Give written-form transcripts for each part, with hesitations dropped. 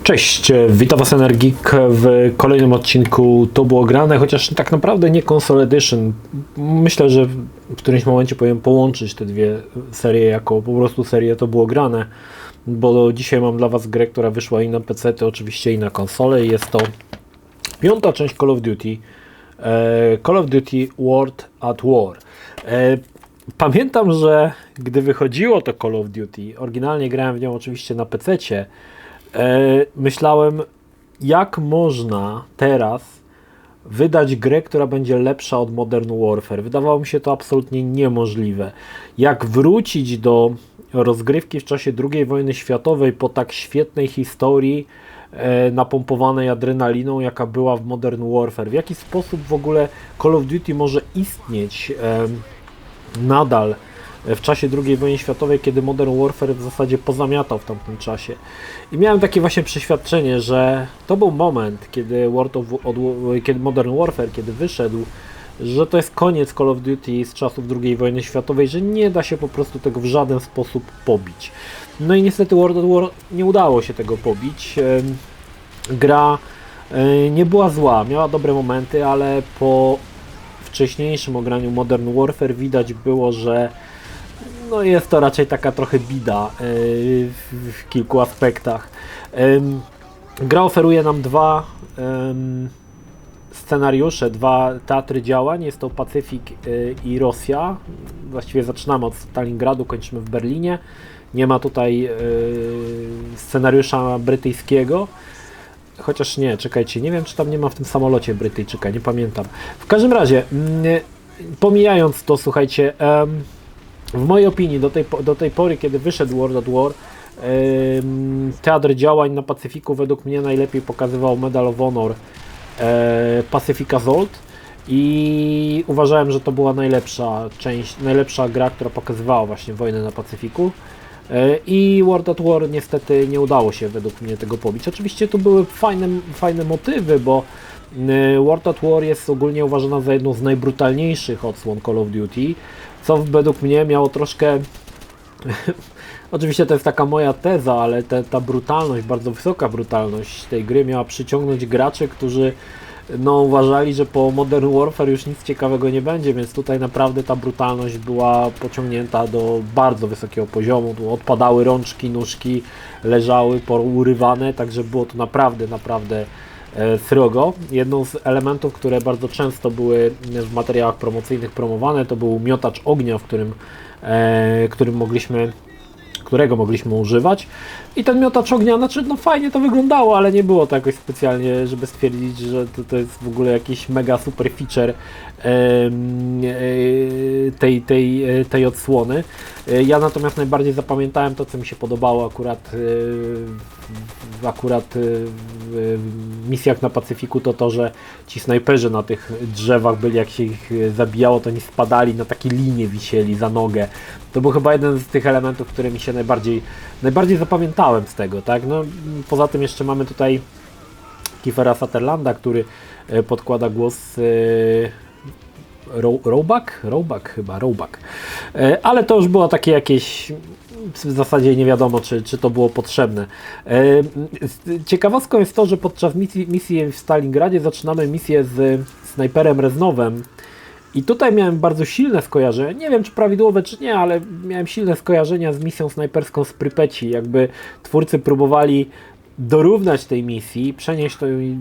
Cześć, witam Was Energik w kolejnym odcinku To było grane, chociaż tak naprawdę nie Console Edition. Myślę, że w którymś momencie powinien połączyć te dwie serie jako po prostu serię To było grane, bo dzisiaj mam dla Was grę, która wyszła i na PC, oczywiście i na konsolę. Jest to piąta część Call of Duty, Call of Duty World at War. Pamiętam, że gdy wychodziło to Call of Duty, oryginalnie grałem w nią oczywiście na PC-cie, myślałem, jak można teraz wydać grę, która będzie lepsza od Modern Warfare. Wydawało mi się to absolutnie niemożliwe. Jak wrócić do rozgrywki w czasie II wojny światowej po tak świetnej historii, napompowanej adrenaliną, jaka była w Modern Warfare. W jaki sposób w ogóle Call of Duty może istnieć nadal w czasie II wojny światowej, kiedy Modern Warfare w zasadzie pozamiatał w tamtym czasie. I miałem takie właśnie przeświadczenie, że to był moment, kiedy kiedy Modern Warfare, kiedy wyszedł, że to jest koniec Call of Duty z czasów II wojny światowej, że nie da się po prostu tego w żaden sposób pobić. No i niestety World at War nie udało się tego pobić. Gra nie była zła, miała dobre momenty, ale po wcześniejszym ograniu Modern Warfare widać było, że no jest to raczej taka trochę bida w kilku aspektach. Gra oferuje nam dwa scenariusze, dwa teatry działań. Jest to Pacyfik i Rosja. Właściwie zaczynamy od Stalingradu, kończymy w Berlinie. Nie ma tutaj scenariusza brytyjskiego. Chociaż nie, czekajcie, nie wiem, czy tam nie ma w tym samolocie Brytyjczyka, nie pamiętam. W każdym razie, pomijając to, słuchajcie, w mojej opinii do tej pory, kiedy wyszedł World at War, teatr działań na Pacyfiku według mnie najlepiej pokazywał Medal of Honor Pacific Assault i uważałem, że to była najlepsza gra, która pokazywała właśnie wojnę na Pacyfiku. I World at War niestety nie udało się według mnie tego pobić. Oczywiście tu były fajne motywy, bo World at War jest ogólnie uważana za jedną z najbrutalniejszych odsłon Call of Duty, co według mnie miało troszkę oczywiście to jest taka moja teza, ale ta brutalność, bardzo wysoka brutalność tej gry miała przyciągnąć graczy, którzy uważali, że po Modern Warfare już nic ciekawego nie będzie, więc tutaj naprawdę ta brutalność była pociągnięta do bardzo wysokiego poziomu. Tu odpadały rączki, nóżki, leżały pourywane, także było to naprawdę srogo. Jedną z elementów, które bardzo często były w materiałach promocyjnych promowane, to był miotacz ognia, którego mogliśmy używać. I ten miotacz ognia, fajnie to wyglądało, ale nie było to jakoś specjalnie, żeby stwierdzić, że to jest w ogóle jakiś mega super feature tej odsłony. Ja natomiast najbardziej zapamiętałem to, co mi się podobało akurat w misjach na Pacyfiku, to, że ci snajperzy na tych drzewach byli, jak się ich zabijało, to oni spadali na takie linie, wisieli za nogę. To był chyba jeden z tych elementów, które mi się najbardziej zapamiętałem z tego, tak? No, poza tym jeszcze mamy tutaj Kiefera Sutherlanda, który podkłada głos Roebuck. Ale to już było takie jakieś, w zasadzie nie wiadomo, czy to było potrzebne. Ciekawostką jest to, że podczas misji w Stalingradzie zaczynamy misję z snajperem Reznowem. I tutaj miałem bardzo silne skojarzenie, nie wiem czy prawidłowe czy nie, ale miałem silne skojarzenia z misją snajperską z Prypeci. Jakby twórcy próbowali dorównać tej misji, przenieść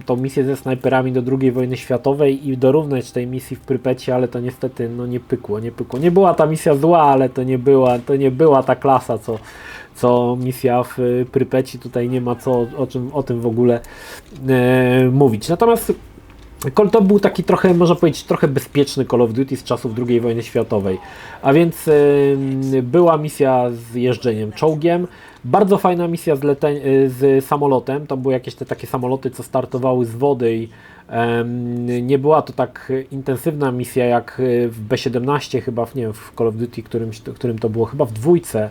tą misję ze snajperami do II wojny światowej i dorównać tej misji w Prypeci, ale to niestety nie pykło. Nie była ta misja zła, ale to nie była ta klasa, co misja w Prypeci. Tutaj nie ma o tym w ogóle mówić. Natomiast to był taki trochę, można powiedzieć, trochę bezpieczny Call of Duty z czasów II wojny światowej. A więc była misja z jeżdżeniem czołgiem, bardzo fajna misja z samolotem. To były jakieś takie samoloty, co startowały z wody i nie była to tak intensywna misja jak w B-17 chyba, nie wiem, w Call of Duty, którym to było chyba w dwójce,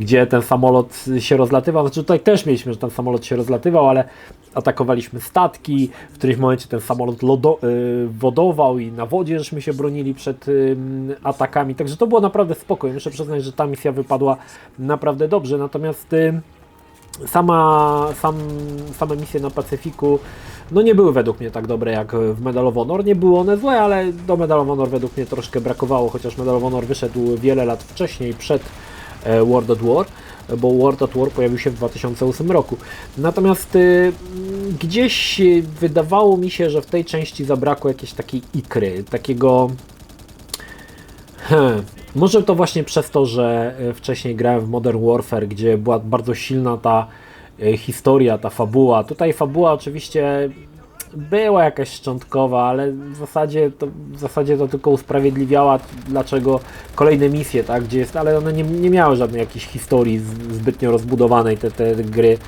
gdzie ten samolot się rozlatywał. Znaczy tutaj też mieliśmy, że ten samolot się rozlatywał, ale atakowaliśmy statki, w którymś momencie ten samolot wodował i na wodzie żeśmy się bronili przed atakami, także to było naprawdę spokojne. Muszę przyznać, że ta misja wypadła naprawdę dobrze, natomiast Same misje na Pacyfiku no nie były według mnie tak dobre jak w Medal of Honor. Nie były one złe, ale do Medal of Honor według mnie troszkę brakowało, chociaż Medal of Honor wyszedł wiele lat wcześniej, przed World at War, bo World at War pojawił się w 2008 roku. Natomiast gdzieś wydawało mi się, że w tej części zabrakło jakiejś takiej ikry, takiego... Może to właśnie przez to, że wcześniej grałem w Modern Warfare, gdzie była bardzo silna ta historia, ta fabuła. Tutaj fabuła oczywiście była jakaś szczątkowa, ale w zasadzie to tylko usprawiedliwiała, dlaczego kolejne misje, tak, gdzie jest, ale one nie miały żadnej jakiejś historii zbytnio rozbudowanej, te gry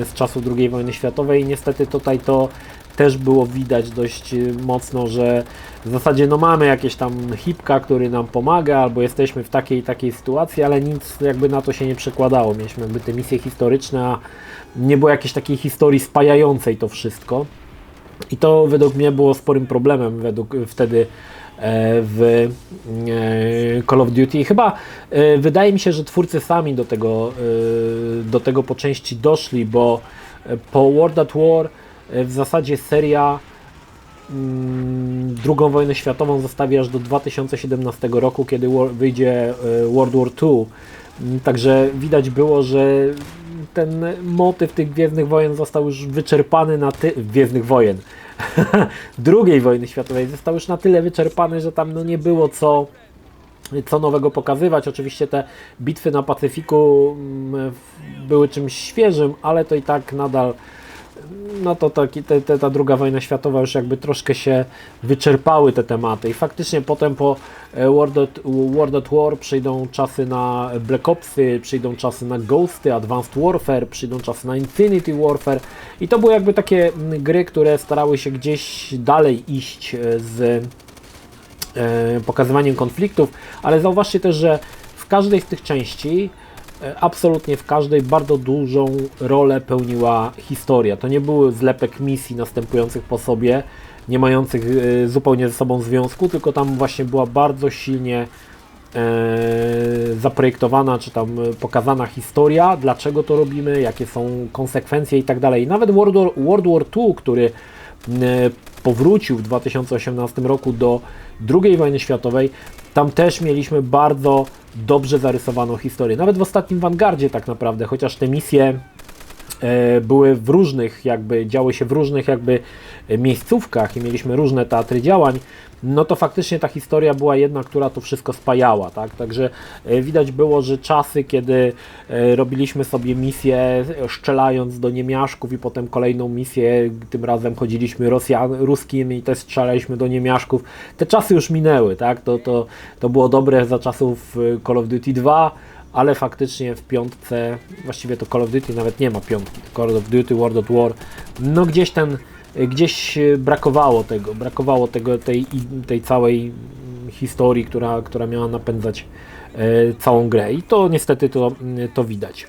z czasów II wojny światowej i niestety tutaj to też było widać dość mocno, że w zasadzie no mamy jakieś tam hipka, który nam pomaga, albo jesteśmy w takiej i takiej sytuacji, ale nic jakby na to się nie przekładało. Mieliśmy jakby te misje historyczne, a nie było jakiejś takiej historii spajającej to wszystko. I to według mnie było sporym problemem wtedy w Call of Duty. I chyba wydaje mi się, że twórcy sami do tego po części doszli, bo po World at War w zasadzie seria II wojnę światową zostawi aż do 2017 roku, kiedy wyjdzie World War II. Także widać było, że ten motyw tych Gwiezdnych Wojen został już wyczerpany Gwiezdnych Wojen II wojny światowej został już na tyle wyczerpany, że tam no nie było co nowego pokazywać. Oczywiście te bitwy na Pacyfiku były czymś świeżym, ale to i tak nadal no to ta II wojna światowa już jakby troszkę się wyczerpały te tematy i faktycznie potem po World at War przyjdą czasy na Black Opsy, przyjdą czasy na Ghosty, Advanced Warfare, przyjdą czasy na Infinity Warfare i to były jakby takie gry, które starały się gdzieś dalej iść z pokazywaniem konfliktów, ale zauważcie też, że w każdej z tych części absolutnie w każdej bardzo dużą rolę pełniła historia. To nie były zlepek misji następujących po sobie, nie mających zupełnie ze sobą związku, tylko tam właśnie była bardzo silnie zaprojektowana, czy tam pokazana historia, dlaczego to robimy, jakie są konsekwencje i tak dalej. Nawet World War II, który powrócił w 2018 roku do II wojny światowej, tam też mieliśmy bardzo dobrze zarysowaną historię. Nawet w ostatnim Vanguardzie tak naprawdę, chociaż te misje były w różnych działy się w różnych miejscówkach i mieliśmy różne teatry działań, no to faktycznie ta historia była jedna, która to wszystko spajała, tak? Także widać było, że czasy, kiedy robiliśmy sobie misję strzelając do niemiaszków i potem kolejną misję, tym razem chodziliśmy ruskim i też strzelaliśmy do niemiaszków, te czasy już minęły, tak? To było dobre za czasów Call of Duty 2, ale faktycznie w piątce, właściwie to Call of Duty nawet nie ma piątki, Call of Duty World at War, no gdzieś brakowało tej całej historii, która miała napędzać całą grę i to niestety to widać.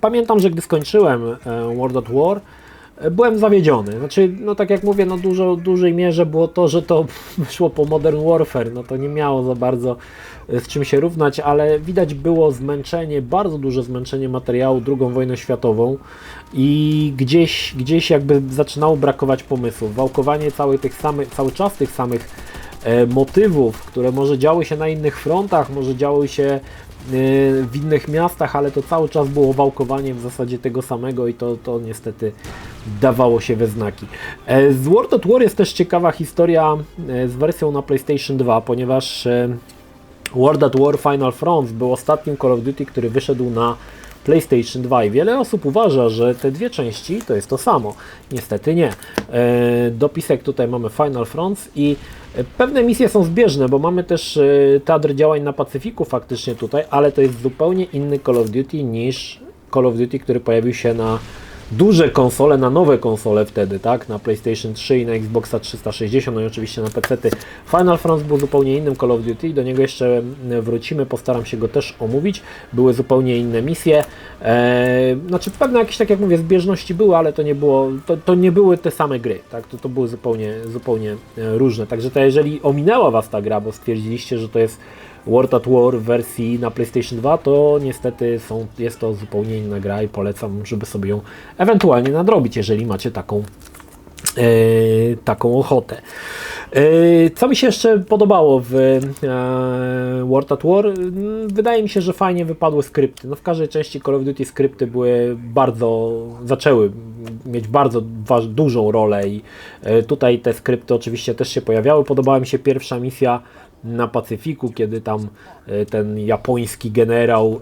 Pamiętam, że gdy skończyłem World at War, byłem zawiedziony. Znaczy, no tak jak mówię, no dużej mierze było to, że to wyszło po Modern Warfare, no to nie miało za bardzo z czym się równać, ale widać było zmęczenie, bardzo duże zmęczenie materiału II wojną światową i gdzieś jakby zaczynało brakować pomysłów. Wałkowanie cały czas tych samych motywów, które może działy się na innych frontach, może działy się w innych miastach, ale to cały czas było wałkowanie w zasadzie tego samego i to niestety dawało się we znaki. Z World at War jest też ciekawa historia z wersją na PlayStation 2, ponieważ World at War Final Front był ostatnim Call of Duty, który wyszedł na PlayStation 2 i wiele osób uważa, że te dwie części to jest to samo. Niestety nie. Dopisek tutaj mamy Final Fronts i pewne misje są zbieżne, bo mamy też teatr działań na Pacyfiku faktycznie tutaj, ale to jest zupełnie inny Call of Duty niż Call of Duty, który pojawił się na duże konsole, na nowe konsole wtedy, tak? Na PlayStation 3 i na Xboxa 360, no i oczywiście na PC-ty. Final Front był zupełnie innym Call of Duty, do niego jeszcze wrócimy, postaram się go też omówić. Były zupełnie inne misje. Znaczy pewne jakieś, tak jak mówię, zbieżności były, ale to nie były te same gry, tak? To były zupełnie różne. Także to jeżeli ominęła Was ta gra, bo stwierdziliście, że to jest World at War w wersji na PlayStation 2, to niestety jest to zupełnie inna gra i polecam, żeby sobie ją ewentualnie nadrobić, jeżeli macie taką ochotę. Co mi się jeszcze podobało w World at War? Wydaje mi się, że fajnie wypadły skrypty. No w każdej części Call of Duty skrypty zaczęły mieć bardzo dużą rolę i tutaj te skrypty oczywiście też się pojawiały. Podobała mi się pierwsza misja na Pacyfiku, kiedy tam ten japoński generał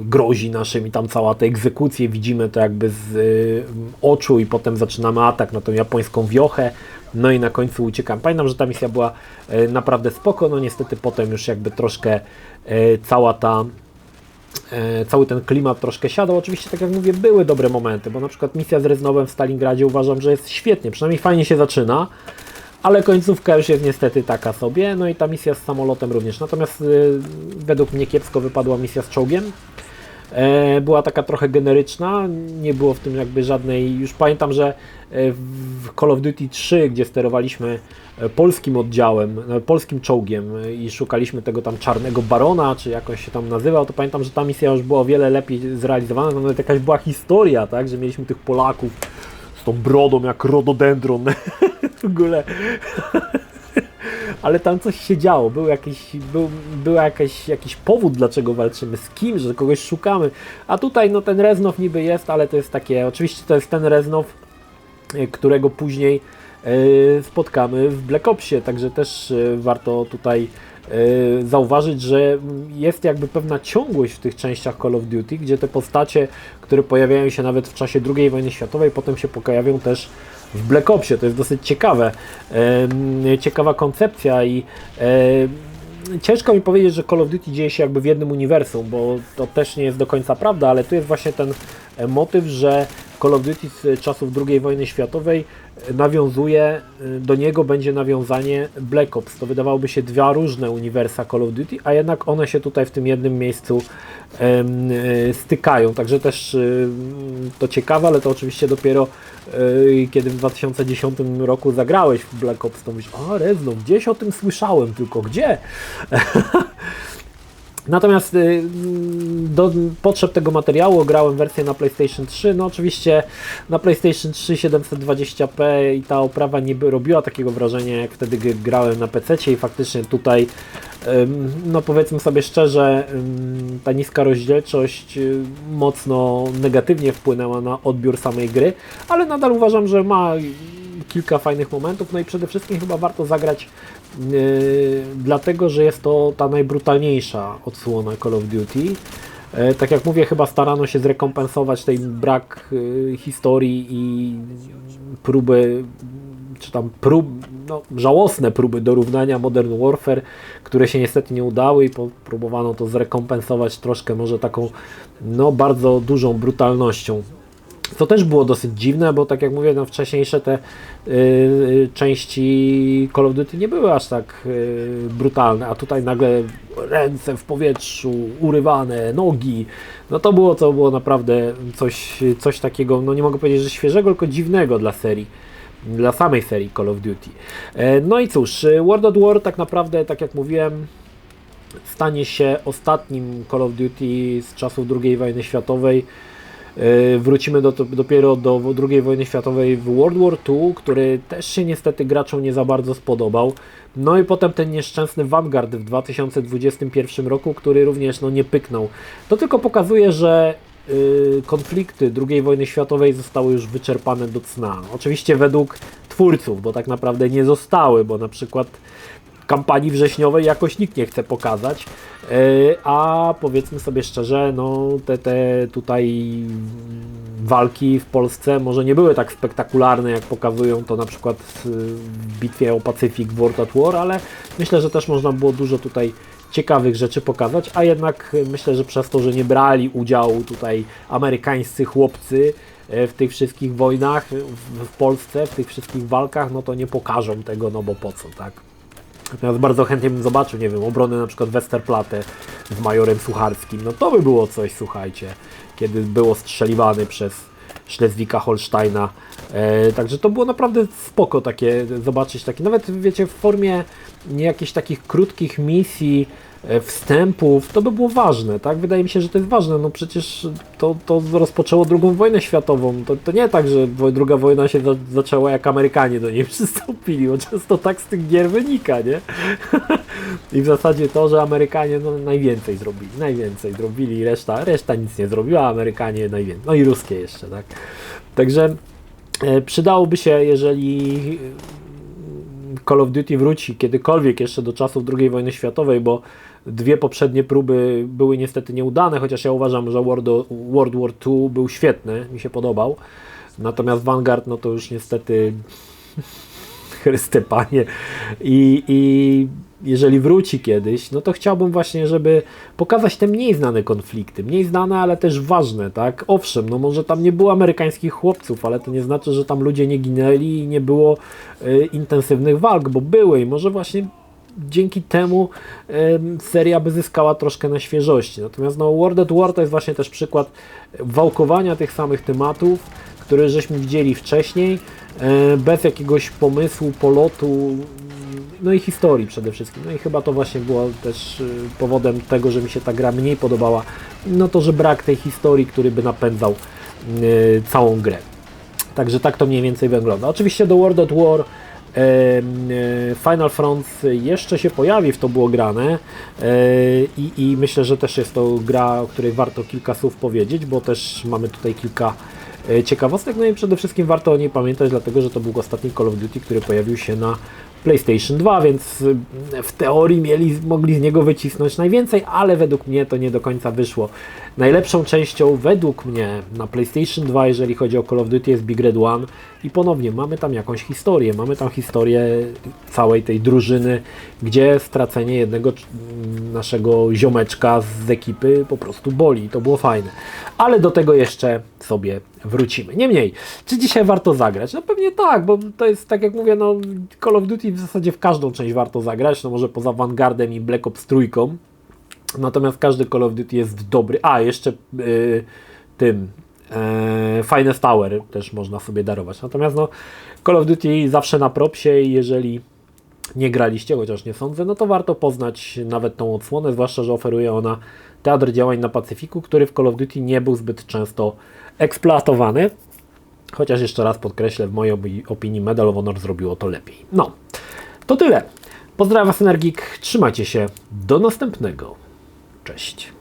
grozi naszym i tam cała ta egzekucja, widzimy to jakby z oczu i potem zaczynamy atak na tą japońską wiochę, no i na końcu uciekam. Pamiętam, że ta misja była naprawdę spoko, no niestety potem już jakby troszkę cały ten klimat troszkę siadał. Oczywiście, tak jak mówię, były dobre momenty, bo na przykład misja z Reznowem w Stalingradzie uważam, że jest świetnie, przynajmniej fajnie się zaczyna, ale końcówka już jest niestety taka sobie, no i ta misja z samolotem również. Natomiast według mnie kiepsko wypadła misja z czołgiem. Była taka trochę generyczna, nie było w tym jakby żadnej, już pamiętam, że w Call of Duty 3, gdzie sterowaliśmy polskim oddziałem, polskim czołgiem i szukaliśmy tego tam czarnego barona, czy jakoś się tam nazywał, to pamiętam, że ta misja już była o wiele lepiej zrealizowana, nawet jakaś była historia, tak, że mieliśmy tych Polaków z tą brodą jak rododendron w ogóle. Ale tam coś się działo, był jakiś powód, dlaczego walczymy, z kim, że kogoś szukamy. A tutaj no ten Reznow niby jest, ale to jest takie, oczywiście to jest ten Reznow, którego później spotkamy w Black Opsie, także też warto tutaj zauważyć, że jest jakby pewna ciągłość w tych częściach Call of Duty, gdzie te postacie, które pojawiają się nawet w czasie II wojny światowej, potem się pojawią też w Black Opsie. To jest dosyć ciekawa koncepcja i ciężko mi powiedzieć, że Call of Duty dzieje się jakby w jednym uniwersum, bo to też nie jest do końca prawda, ale tu jest właśnie ten motyw, że Call of Duty z czasów II wojny światowej do niego będzie nawiązanie Black Ops. To wydawałoby się dwa różne uniwersa Call of Duty, a jednak one się tutaj w tym jednym miejscu stykają. Także też to ciekawe, ale to oczywiście dopiero kiedy w 2010 roku zagrałeś w Black Ops, to myślisz, a Reznov, gdzieś o tym słyszałem, tylko gdzie? Natomiast do potrzeb tego materiału grałem wersję na PlayStation 3. No oczywiście na PlayStation 3 720p i ta oprawa nie robiła takiego wrażenia, jak wtedy grałem na PC-cie i faktycznie tutaj, no powiedzmy sobie szczerze, ta niska rozdzielczość mocno negatywnie wpłynęła na odbiór samej gry, ale nadal uważam, że ma kilka fajnych momentów, no i przede wszystkim chyba warto zagrać dlatego, że jest to ta najbrutalniejsza odsłona Call of Duty. Tak jak mówię, chyba starano się zrekompensować ten brak historii i próby, czy tam żałosne próby dorównania Modern Warfare, które się niestety nie udały i próbowano to zrekompensować troszkę może taką bardzo dużą brutalnością. To też było dosyć dziwne, bo tak jak mówię, wcześniejsze te części Call of Duty nie były aż tak brutalne, a tutaj nagle ręce w powietrzu, urywane, nogi, to było naprawdę coś takiego, nie mogę powiedzieć, że świeżego, tylko dziwnego dla samej serii Call of Duty. No i cóż, World at War tak naprawdę, tak jak mówiłem, stanie się ostatnim Call of Duty z czasów II wojny światowej. Wrócimy dopiero do II wojny światowej w World War II, który też się niestety graczom nie za bardzo spodobał. No i potem ten nieszczęsny Vanguard w 2021 roku, który również nie pyknął. To tylko pokazuje, że konflikty II wojny światowej zostały już wyczerpane do cna. Oczywiście według twórców, bo tak naprawdę nie zostały, bo na przykład kampanii wrześniowej jakoś nikt nie chce pokazać, a powiedzmy sobie szczerze, te tutaj walki w Polsce może nie były tak spektakularne, jak pokazują to na przykład w bitwie o Pacyfik w World at War, ale myślę, że też można było dużo tutaj ciekawych rzeczy pokazać, a jednak myślę, że przez to, że nie brali udziału tutaj amerykańscy chłopcy w tych wszystkich wojnach w Polsce, w tych wszystkich walkach, to nie pokażą tego, bo po co, tak? Natomiast bardzo chętnie bym zobaczył, nie wiem, obronę na przykład Westerplatte z majorem Sucharskim. To by było coś, słuchajcie, kiedy było strzeliwany przez Schleswika-Holsteina. Także to było naprawdę spoko takie zobaczyć, takie nawet wiecie w formie nie jakichś takich krótkich misji, wstępów, to by było ważne, tak? Wydaje mi się, że to jest ważne, no przecież to rozpoczęło II wojnę światową, to nie tak, że druga wojna się zaczęła jak Amerykanie do niej przystąpili, bo często tak z tych gier wynika, nie? I w zasadzie to, że Amerykanie no, najwięcej zrobili, reszta nic nie zrobiła, a Amerykanie najwięcej, no i ruskie jeszcze, tak? Także przydałoby się, jeżeli Call of Duty wróci kiedykolwiek jeszcze do czasów II wojny światowej, bo dwie poprzednie próby były niestety nieudane, chociaż ja uważam, że World War II był świetny, mi się podobał. Natomiast Vanguard, no to już niestety Chryste Panie. I jeżeli wróci kiedyś, no to chciałbym właśnie, żeby pokazać te mniej znane konflikty. Mniej znane, ale też ważne, tak? Owszem, no może tam nie było amerykańskich chłopców, ale to nie znaczy, że tam ludzie nie ginęli i nie było intensywnych walk, bo były i może właśnie dzięki temu seria by zyskała troszkę na świeżości. Natomiast no, World at War to jest właśnie też przykład wałkowania tych samych tematów, które żeśmy widzieli wcześniej, bez jakiegoś pomysłu, polotu, no i historii przede wszystkim. No i chyba to właśnie było też powodem tego, że mi się ta gra mniej podobała, no to, że brak tej historii, który by napędzał całą grę. Także tak to mniej więcej wygląda. Oczywiście do World at War Final Front jeszcze się pojawi, w to było grane i myślę, że też jest to gra, o której warto kilka słów powiedzieć, bo też mamy tutaj kilka ciekawostek, no i przede wszystkim warto o niej pamiętać, dlatego że to był ostatni Call of Duty, który pojawił się na PlayStation 2, więc w teorii mogli z niego wycisnąć najwięcej, ale według mnie to nie do końca wyszło. Najlepszą częścią według mnie na PlayStation 2, jeżeli chodzi o Call of Duty, jest Big Red One i ponownie mamy tam jakąś historię, mamy tam historię całej tej drużyny, gdzie stracenie jednego naszego ziomeczka z ekipy po prostu boli i to było fajne. Ale do tego jeszcze sobie wrócimy. Niemniej, czy dzisiaj warto zagrać? No pewnie tak, bo to jest, tak jak mówię, no Call of Duty w zasadzie w każdą część warto zagrać, no może poza Vanguardem i Black Ops 3, natomiast każdy Call of Duty jest dobry. A, jeszcze Finest Hour też można sobie darować. Natomiast no, Call of Duty zawsze na propsie i jeżeli nie graliście, chociaż nie sądzę, no to warto poznać nawet tą odsłonę, zwłaszcza, że oferuje ona teatr działań na Pacyfiku, który w Call of Duty nie był zbyt często eksploatowany. Chociaż jeszcze raz podkreślę, w mojej opinii Medal of Honor zrobiło to lepiej. No, to tyle. Pozdrawiam Was, Energik. Trzymajcie się. Do następnego. Cześć.